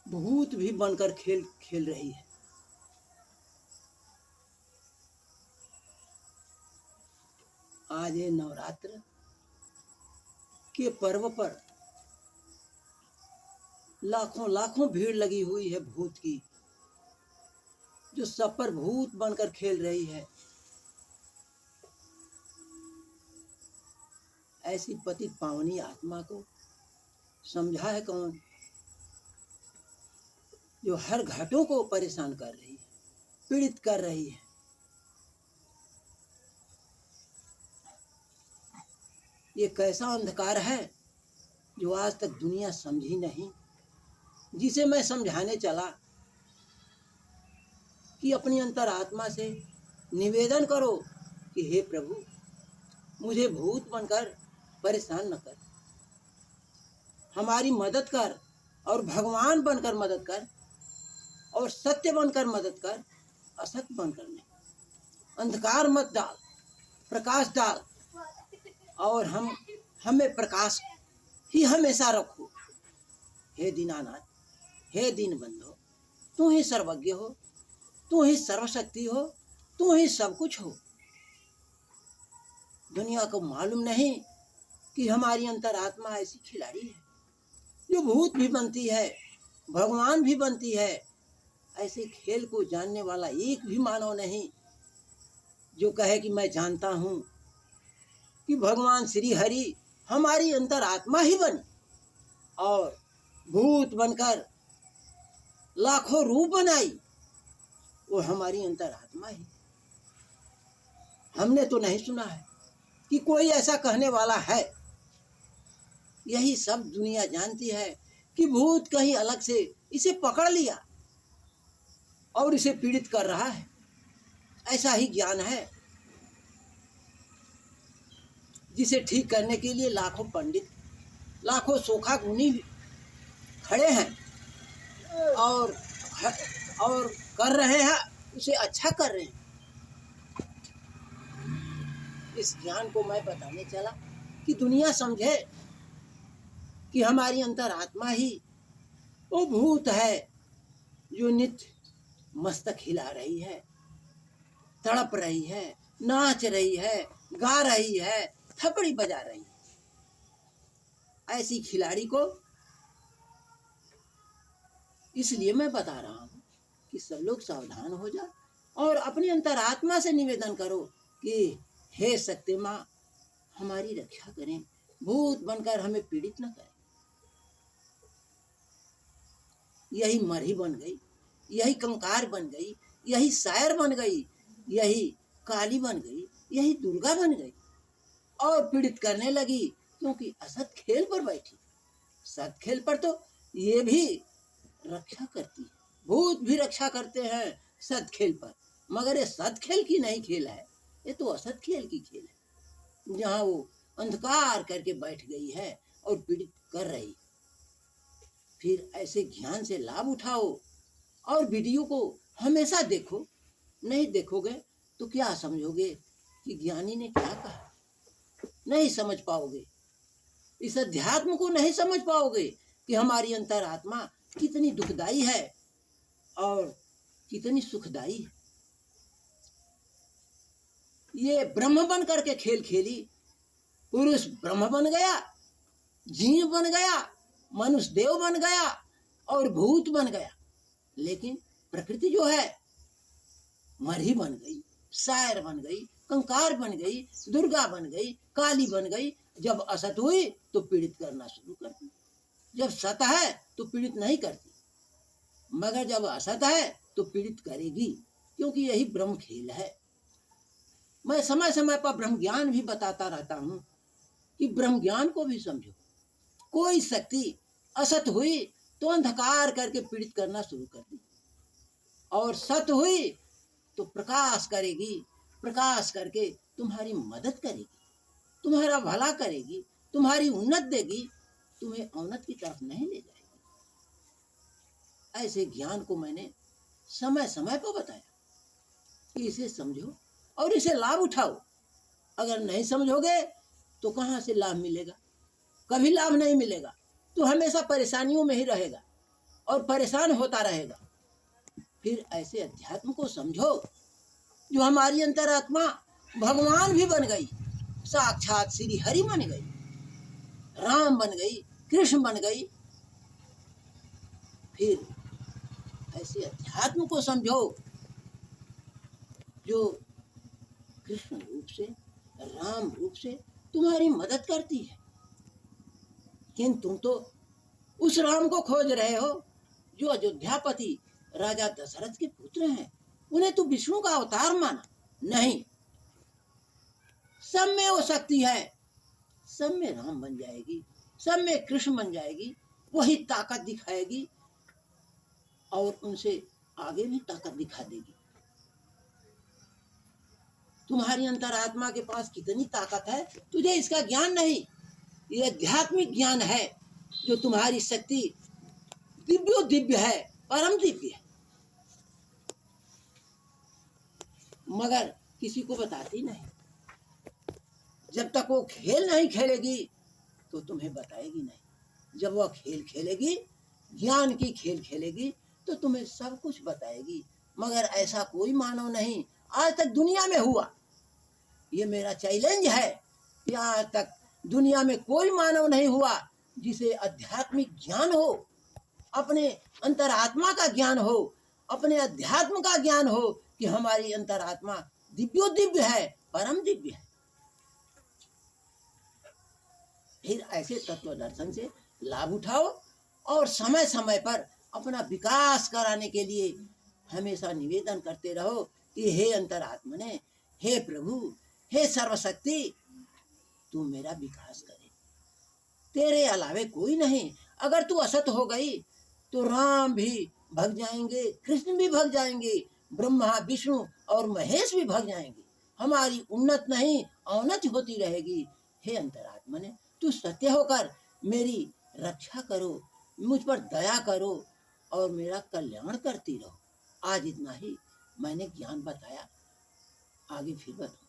भूत भी बनकर खेल खेल रही है। आज ये नवरात्र के पर्व पर लाखों लाखों भीड़ लगी हुई है भूत की, जो सब पर भूत बनकर खेल रही है। ऐसी पति पावनी आत्मा को समझा है कौन, जो हर घाटों को परेशान कर रही है, पीड़ित कर रही है। ये कैसा अंधकार है जो आज तक दुनिया समझी नहीं, जिसे मैं समझाने चला कि अपनी अंतरात्मा से निवेदन करो कि हे प्रभु, मुझे भूत बनकर परेशान न कर, हमारी मदद कर और भगवान बनकर मदद कर और सत्य बनकर मदद कर, असत्य बनकर नहीं। अंधकार मत डाल, प्रकाश डाल और हमें प्रकाश ही हमेशा रखो। हे दीनानाथ, हे दीन बंधो, तू ही सर्वज्ञ हो, तू ही सर्वशक्ति हो, तू ही सब कुछ हो। दुनिया को मालूम नहीं कि हमारी अंतरात्मा ऐसी खिलाड़ी है जो भूत भी बनती है, भगवान भी बनती है। ऐसे खेल को जानने वाला एक भी मानव नहीं जो कहे कि मैं जानता हूं कि भगवान श्री हरि हमारी अंतरात्मा ही बनी और भूत बनकर लाखों रूप बनाई, वो हमारी अंतरात्मा ही। हमने तो नहीं सुना है कि कोई ऐसा कहने वाला है। यही सब दुनिया जानती है कि भूत कहीं अलग से इसे पकड़ लिया और इसे पीड़ित कर रहा है। ऐसा ही ज्ञान है जिसे ठीक करने के लिए लाखों पंडित, लाखों सोखा गुनी खड़े हैं और कर रहे हैं, उसे अच्छा कर रहे हैं। इस ज्ञान को मैं बताने चला कि दुनिया समझे कि हमारी अंतरात्मा ही वो भूत है जो नित्य मस्तक हिला रही है, तड़प रही है, नाच रही है, गा रही है, थपड़ी बजा रही है। ऐसी खिलाड़ी को इसलिए मैं बता रहा हूं कि सब लोग सावधान हो जाए और अपनी अंतरात्मा से निवेदन करो कि हे सत्य माँ, हमारी रक्षा करें, भूत बनकर हमें पीड़ित न करें। यही मरही बन गई, यही कंकार बन गई, यही शायर बन गई, यही काली बन गई, यही दुर्गा बन गई और पीड़ित करने लगी, क्योंकि असत खेल पर बैठी। सत खेल पर तो ये भी रक्षा करती है, भूत भी रक्षा करते हैं सत खेल पर, मगर ये सत खेल की नहीं खेल है, ये तो असत खेल की खेल है, जहाँ वो अंधकार करके बैठ गई है और पीड़ित कर रही। फिर ऐसे ज्ञान से लाभ उठाओ और वीडियो को हमेशा देखो। नहीं देखोगे तो क्या समझोगे कि ज्ञानी ने क्या कहा, नहीं समझ पाओगे। इस अध्यात्म को नहीं समझ पाओगे कि हमारी अंतरात्मा कितनी दुखदाई है और कितनी सुखदाई है। ये ब्रह्म बन करके खेल खेली, पुरुष ब्रह्म बन गया, जीव बन गया, मनुष्य देव बन गया और भूत बन गया। लेकिन प्रकृति जो है मरही बन गई, शायर बन गई, कंकार बन गई, दुर्गा बन गई, काली बन गई। जब असत हुई तो पीड़ित करना शुरू कर दी। जब सत है तो पीड़ित नहीं करती, मगर जब असत है तो पीड़ित करेगी, क्योंकि यही ब्रह्म खेल है। मैं समय समय पर ब्रह्म ज्ञान भी बताता रहता हूं कि ब्रह्म ज्ञान को भी समझो। कोई शक्ति असत हुई तो अंधकार करके पीड़ित करना शुरू कर दी, और सत हुई तो प्रकाश करेगी, प्रकाश करके तुम्हारी मदद करेगी, तुम्हारा भला करेगी, तुम्हारी उन्नत देगी, तुम्हें अवनत की तरफ नहीं ले जाएगी। ऐसे ज्ञान को मैंने समय समय पर बताया कि इसे समझो और इसे लाभ उठाओ। अगर नहीं समझोगे तो कहाँ से लाभ मिलेगा? कभी लाभ नहीं मिलेगा, तो हमेशा परेशानियों में ही रहेगा। और परेशान होता रहेगा। फिर ऐसे अध्यात्म को समझो जो हमारी अंतरात्मा भगवान भी बन गई, साक्षात श्री हरि बन गई, राम बन गई, कृष्ण बन गई। फिर ऐसे अध्यात्म को समझो जो कृष्ण रूप से, राम रूप से तुम्हारी मदद करती है। किंतु तुम तो उस राम को खोज रहे हो जो अयोध्यापति राजा दशरथ के पुत्र हैं। उन्हें तो विष्णु का अवतार माना। नहीं, सब में वो शक्ति है, सब में राम बन जाएगी, सब में कृष्ण बन जाएगी, वही ताकत दिखाएगी और उनसे आगे भी ताकत दिखा देगी। तुम्हारी अंतरात्मा के पास कितनी ताकत है तुझे इसका ज्ञान नहीं। ये आध्यात्मिक ज्ञान है जो तुम्हारी शक्ति दिव्यो दिव्य है, परम दिव्य है, मगर किसी को बताती नहीं। जब तक वो खेल नहीं खेलेगी तो तुम्हें बताएगी नहीं। जब वह खेल खेलेगी, ज्ञान की खेल खेलेगी, तो तुम्हें सब कुछ बताएगी। मगर ऐसा कोई मानव नहीं आज तक दुनिया में हुआ। ये मेरा चैलेंज है कि आज तक दुनिया में कोई मानव नहीं हुआ जिसे आध्यात्मिक ज्ञान हो, अपने अंतरात्मा का ज्ञान हो, अपने अध्यात्म का ज्ञान हो कि हमारी अंतरात्मा दिव्यो दिव्य है, परम दिव्य है। फिर ऐसे तत्व दर्शन से लाभ उठाओ और समय समय पर अपना विकास कराने के लिए हमेशा निवेदन करते रहो कि हे अंतरात्मने, हे प्रभु, हे सर्वशक्ति, तू मेरा विकास करे। तेरे अलावे कोई नहीं। अगर तू असत हो गई तो राम भी भग जाएंगे, कृष्ण भी भग जाएंगे, ब्रह्मा विष्णु और महेश भी भग जाएंगे। हमारी उन्नत नहीं अवनति होती रहेगी। हे अंतरात्मने, तू सत्य होकर मेरी रक्षा करो, मुझ पर दया करो और मेरा कल्याण करती रहो। आज इतना ही मैंने ज्ञान बताया, आगे फिर बताऊं।